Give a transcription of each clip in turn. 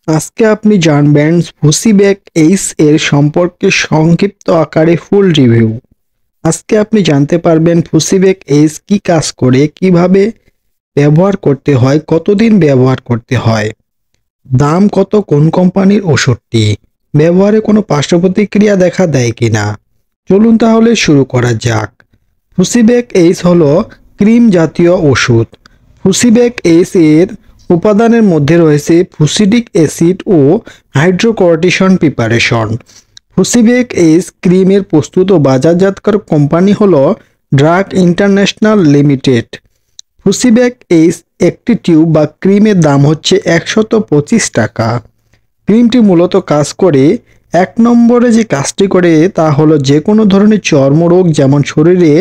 আজকে আপনি জানবেন ফুসিব্যাক এইস এর সম্পর্কে সংক্ষিপ্ত আকারে ফুল রিভিউ। আজকে আপনি জানতে পারবেন ফুসিব্যাক এইস কি কাজ করে, কিভাবে ব্যবহার করতে হয়, কতদিন ব্যবহার করতে হয়, দাম কত, কোন কোম্পানির ওষুধটি, ব্যবহারে কোনো পার্শ্ব প্রতিক্রিয়া দেখা দেয় কিনা। চলুন তাহলে শুরু করা যাক। ফুসিব্যাক এইস হলো ক্রিম জাতীয় ওষুধ। ফুসিব্যাক এইস এর উপাদানের মধ্যে রয়েছে ফুসিডিক অ্যাসিড ও হাইড্রোকর্টিসন প্রিপারেশন। ফুসিব্যাক এইস ক্রিমের প্রস্তুত ও বাজারজাতকারক কোম্পানি হলো ড্রাগ ইন্টারন্যাশনাল লিমিটেড। ফুসিব্যাক এইস একটি টিউব বা ক্রিমের দাম হচ্ছে 125 টাকা। ক্রিমটি মূলত কাজ করে, এক নম্বরে যে কাজটি করে তা হলো যে কোনো ধরনের চর্মরোগ যেমন শরীরে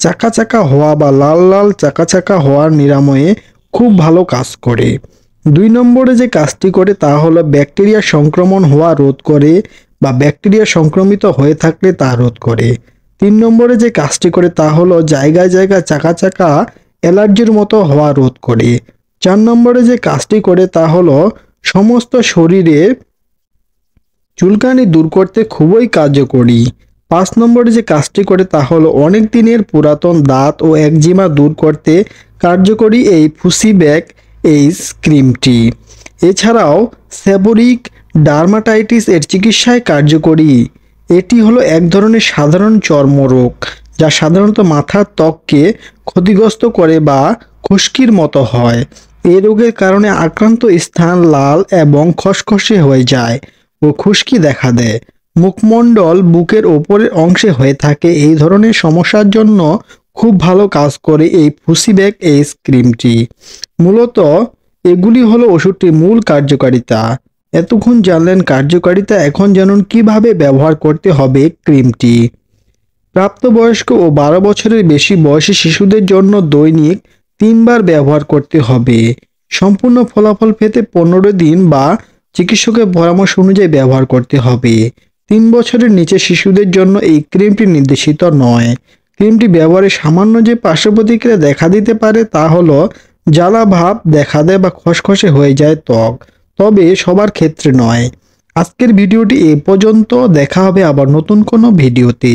চাকা চাকা হওয়া বা লাল লাল চাকা চাকা হওয়ার নিরাময়ে খুব ভালো কাজ করে। 2 নম্বরে যে কাজটি করে তা হলো ব্যাকটেরিয়া সংক্রমণ হওয়া রোধ করে বা ব্যাকটেরিয়া সংক্রমিত হয়ে থাকলে তা রোধ করে। 3 নম্বরে যে কাজটি করে তা হলো জায়গায় জায়গায় চাকা চাকা অ্যালার্জির মতো হওয়া রোধ করে। 4 নম্বরে যে কাজটি করে তা হলো সমস্ত শরীরে চুলকানি দূর করতে খুবই কার্যকরী। 5 নম্বরে যে কাজটি করে তা হলো অনেক দিনের পুরাতন দাঁত ও একজিমা দূর করতে কার্যকরী এই ফুসিব্যাক এইস ক্রিমটি। এছাড়াও সেবোরিক ডার্মাটাইটিস এর চিকিৎসায় কার্যকরী। এটি হলো এক ধরনের সাধারণ চর্মরোগ যা সাধারণত মাথার ত্বককে ক্ষতিগ্রস্ত করে বা খুশকির মতো হয়। এই রোগের কারণে আক্রান্ত স্থান লাল এবং খসখসে হয়ে যায় ও খুশকি দেখা দেয়। মুখমণ্ডল বুকের ওপরের অংশে হয়ে থাকে। এই ধরনের সমস্যার জন্য খুব ভালো কাজ করে এই ফুসিব্যাক এইস ক্রিমটি। মূলত এগুলি হলো ওষুধটির মূল কার্যকারিতা। এতক্ষণ জানলেন কার্যকারিতা, এখন জানুন কিভাবে ব্যবহার করতে হবে ক্রিমটি। প্রাপ্তবয়স্ক ও 12 বছরের বেশি বয়সী শিশুদের জন্য দৈনিক 3 বার ব্যবহার করতে হবে। সম্পূর্ণ ফলাফল পেতে 15 দিন বা চিকিৎসকের পরামর্শ অনুযায়ী ব্যবহার করতে হবে। 3 বছরের নিচে শিশুদের জন্য এই ক্রিমটি নির্দেশিত নয়। ক্রিমটি ব্যবহারে সামান্য যে পার্শ্ব প্রতিক্রিয়া দেখা দিতে পারে তা হলো জ্বালা ভাব দেখা দেয় বা খসখসে হয়ে যায় ত্বক, তবে সবার ক্ষেত্রে নয়। আজকের ভিডিওটি এ পর্যন্ত, দেখা হবে আবার নতুন কোনো ভিডিওতে।